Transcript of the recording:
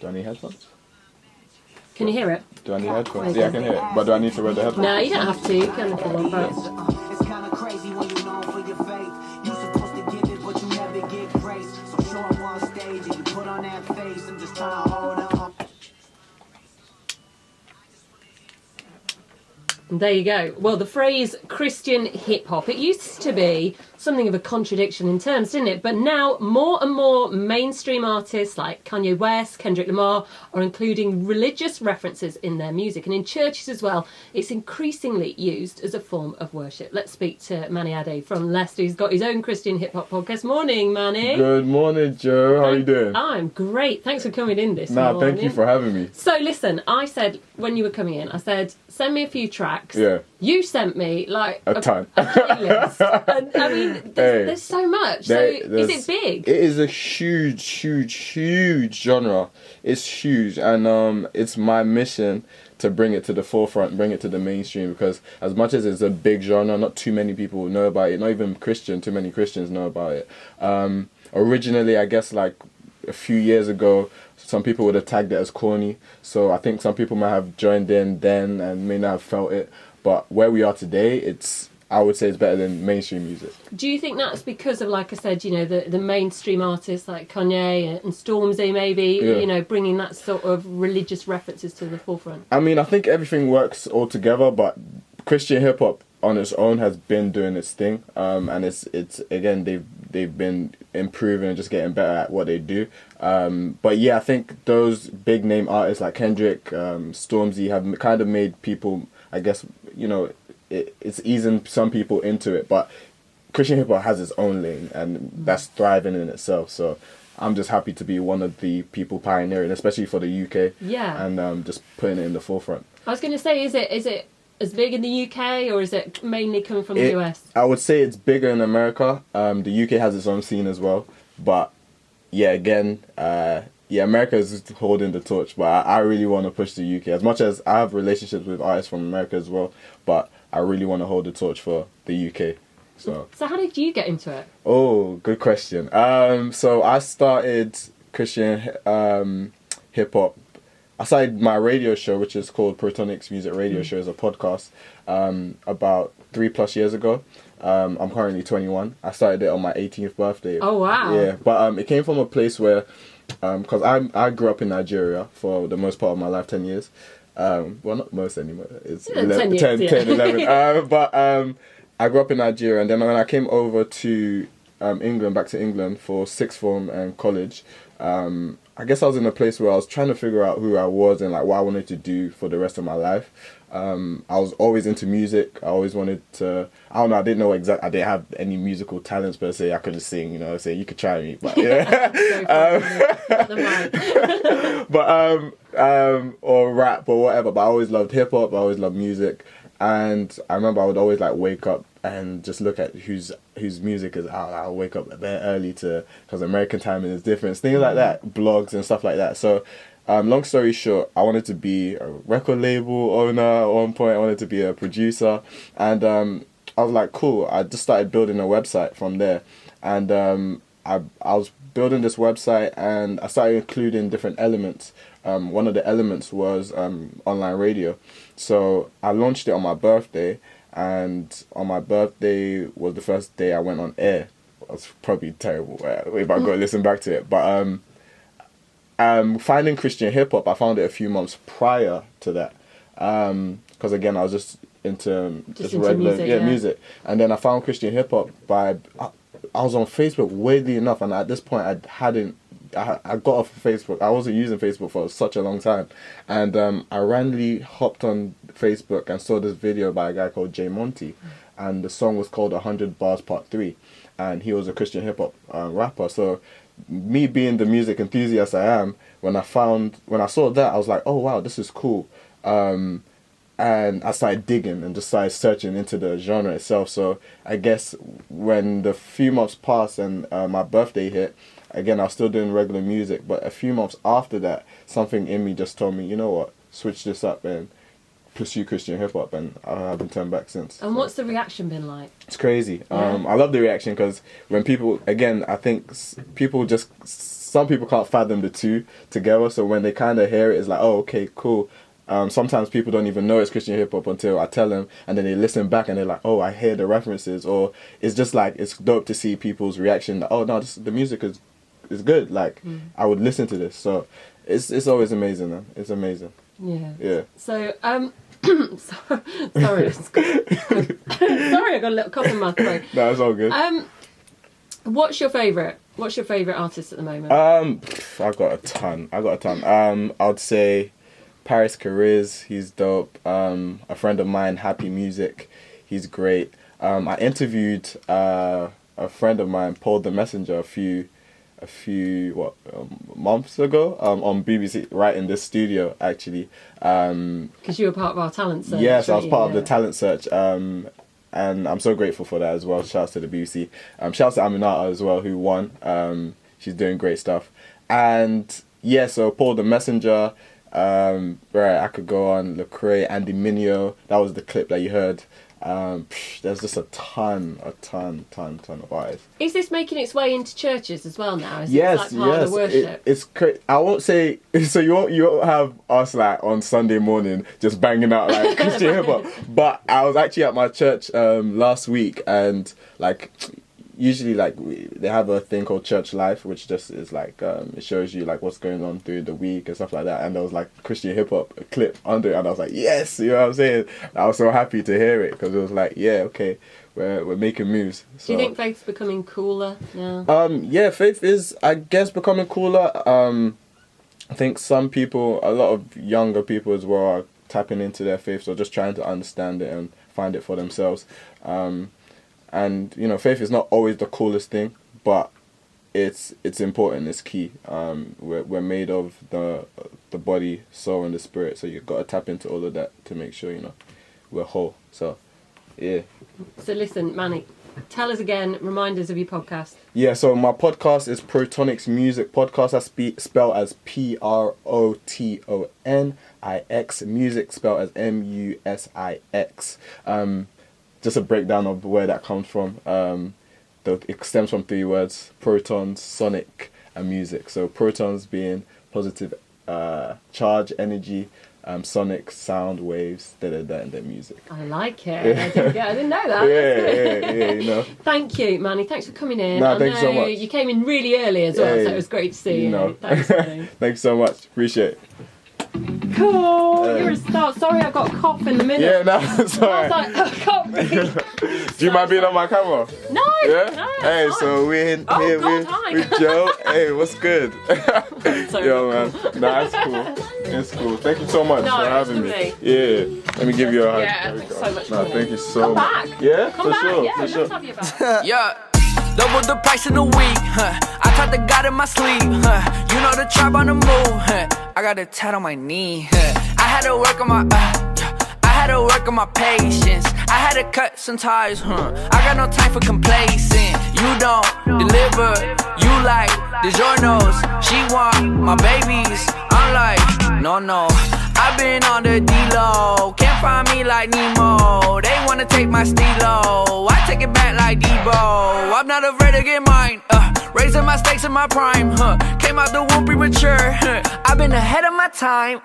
Do I need headphones? Can you hear it? Do I need headphones? Yeah, I can hear it. But do I need to wear the headphones? No, you don't have to. You can if you want, but... It's kind of crazy when you're known for your faith. You're supposed to give it, but you never get grace. So show up on stage and you put on that face. I'm just trying to hold on. There you go. Well, the phrase Christian hip-hop, it used to be something of a contradiction in terms, didn't it? But now more and more mainstream artists like Kanye West, Kendrick Lamar are including religious references in their music. And in churches as well, it's increasingly used as a form of worship. Let's speak to Manny Ade from Leicester, who's got his own Christian hip-hop podcast. Morning, Manny. Good morning, Jo. How are you doing? I'm great. Thanks for coming in this morning. Thank you for having me. So listen, I said, when you were coming in, I said, send me a few tracks. Yeah. You sent me like a ton. A playlist. And I mean, there's so much. So is it big? It is a huge genre. It's huge, and it's my mission to bring it to the forefront, bring it to the mainstream, because as much as it's a big genre, not too many people know about it. Not even too many Christians know about it. Originally, I guess like a few years ago, some people would have tagged it as corny. So I think some people might have joined in then and may not have felt it. But where we are today, I would say it's better than mainstream music. Do you think that's because of, like I said, you know, the mainstream artists like Kanye and Stormzy maybe, you know, bringing that sort of religious references to the forefront? I mean, I think everything works all together, but Christian hip hop on its own has been doing its thing, and it's again they've been improving and just getting better at what they do. But yeah, I think those big name artists like Kendrick, Stormzy have kind of made people, I guess, you know, it's easing some people into it. But Christian hip hop has its own lane, and that's thriving in itself. So I'm just happy to be one of the people pioneering, especially for the UK. Yeah. And just putting it in the forefront. I was going to say, is it as big in the UK, or is it mainly coming from the US? I would say it's bigger in America. The UK has its own scene as well. But yeah, again, America is holding the torch. But I really want to push the UK. As much as I have relationships with artists from America as well, but I really want to hold the torch for the UK. So how did you get into it? Oh, good question. So I started Christian hip hop. I started my radio show, which is called Protonixmusix Radio Show, as a podcast, about 3+ years ago. I'm currently 21. I started it on my 18th birthday. Oh, wow. Yeah, but it came from a place where, because I grew up in Nigeria for the most part of my life, 10 years. Well, not most anymore. It's 11, 10, 11. But I grew up in Nigeria, and then when I came over to England, back to England for sixth form and college, I guess I was in a place where I was trying to figure out who I was and like what I wanted to do for the rest of my life. I was always into music. I always wanted to, I don't know, I didn't know exactly, I didn't have any musical talents per se. I could just sing, you know, say you could try me, but yeah. Or rap or whatever, but I always loved hip hop, I always loved music. And I remember I would always like wake up and just look at whose music is out. I'll wake up very early because American timing is different. Things like that, blogs and stuff like that. So, long story short, I wanted to be a record label owner at one point. I wanted to be a producer, and I was like, cool. I just started building a website from there, and I was building this website, and I started including different elements. One of the elements was online radio. So I launched it on my birthday, and on my birthday was the first day I went on air. It was probably terrible if I go listen back to it. But finding Christian hip hop, I found it a few months prior to that. Because again, I was just into regular music. And then I found Christian hip hop I was on Facebook, weirdly enough, and at this point I got off of Facebook. I wasn't using Facebook for such a long time, and I randomly hopped on Facebook and saw this video by a guy called J Monty, and the song was called 100 Bars Part 3, and he was a Christian hip hop rapper. So me being the music enthusiast I am, when I saw that, I was like, oh wow, this is cool. And I started digging and just started searching into the genre itself. So I guess when the few months passed and my birthday hit, again, I was still doing regular music. But a few months after that, something in me just told me, you know what, switch this up and pursue Christian hip hop. And I haven't turned back since. And what's the reaction been like? It's crazy. Yeah. I love the reaction because when people, again, I think people just some people can't fathom the two together. So when they kind of hear it, it's like, oh, okay, cool. Sometimes people don't even know it's Christian hip hop until I tell them, and then they listen back and they're like, oh, I hear the references. Or it's just like, it's dope to see people's reaction. Like, oh no, the music is good. Like I would listen to this. So it's always amazing, man. It's amazing. Yeah. So sorry, sorry, I got a little cough in my throat. No, it's all good. What's your favourite artist at the moment? I got a ton. I'd say Paris Cariz, he's dope. A friend of mine, Happy Music, he's great. I interviewed a friend of mine, Paul the Messenger, a few months ago on BBC, right in this studio actually. Because you were part of our talent search. Yes, I was part of the talent search. And I'm so grateful for that as well. Shouts to the BBC. Shouts to Aminata as well, who won. She's doing great stuff. And yeah, so Paul the Messenger, right, I could go on, Lecrae, Andy Mineo, that was the clip that you heard. There's just a ton of artists. Is this making its way into churches as well now? Is Yes, it like part of the worship? It's I won't say, so you won't have us like on Sunday morning just banging out like Christian hip hop. But I was actually at my church last week, and like usually like they have a thing called Church Life, which just is like it shows you like what's going on through the week and stuff like that. And there was like Christian hip hop clip under it, and I was like, yes, you know what I'm saying. I was so happy to hear it because it was like, yeah, okay, we're making moves. So, do you think Faith's becoming cooler now? Yeah, Faith is, I guess, becoming cooler. I think some people, a lot of younger people as well, are tapping into their faith, so just trying to understand it and find it for themselves. And you know, faith is not always the coolest thing, but it's important. It's key. We're made of the body, soul, and the spirit. So you've got to tap into all of that to make sure we're whole. So, yeah. So listen, Manny, tell us again. Remind us of your podcast. Yeah. So my podcast is Protonixmusix Podcast. That's spelled as Protonix. Music spelled as Musix. Just a breakdown of where that comes from. It stems from 3 words: protons, sonic, and music. So protons being positive charge, energy, sonic, sound waves, and then music. I like it. I didn't know that. Yeah, you know. Thank you, Manny. Thanks for coming in. No, thank you so much. You came in really early as well, so it was great to see you. No. Thanks, Manny. Thanks so much. Appreciate it. Cool. You're a star. Sorry, I've got a cough in the middle. Yeah, no, it's alright. I can't breathe. Do you mind being on my camera? No. Yeah? No, hey, fine. so we're here hi. with Jo. Hey, what's good? So Yo, man. Nah, it's cool. It's cool. Thank you so much for having me. Yeah. Let me give you a hug. Yeah, thanks so much. Nah, thank you so Come much. back. Yeah, Come for back. sure. Yeah, For let's sure. have you back. Yeah, double the price in a week, huh? I tried to got in my sleep, huh? You know the tribe on the move, huh? I got a tat on my knee, huh? I had to work on my, I had to work on my patience. I had to cut some ties, huh? I got no time for complacent. You don't deliver, you like DiGiorno's. She want my babies, I'm like, no. I've been on the D-Lo, can't find me like Nemo. They wanna take my stilo, I take it back like Debo. I'm not afraid to get mine, raising my stakes in my prime, Came out the womb premature, I've been ahead of my time,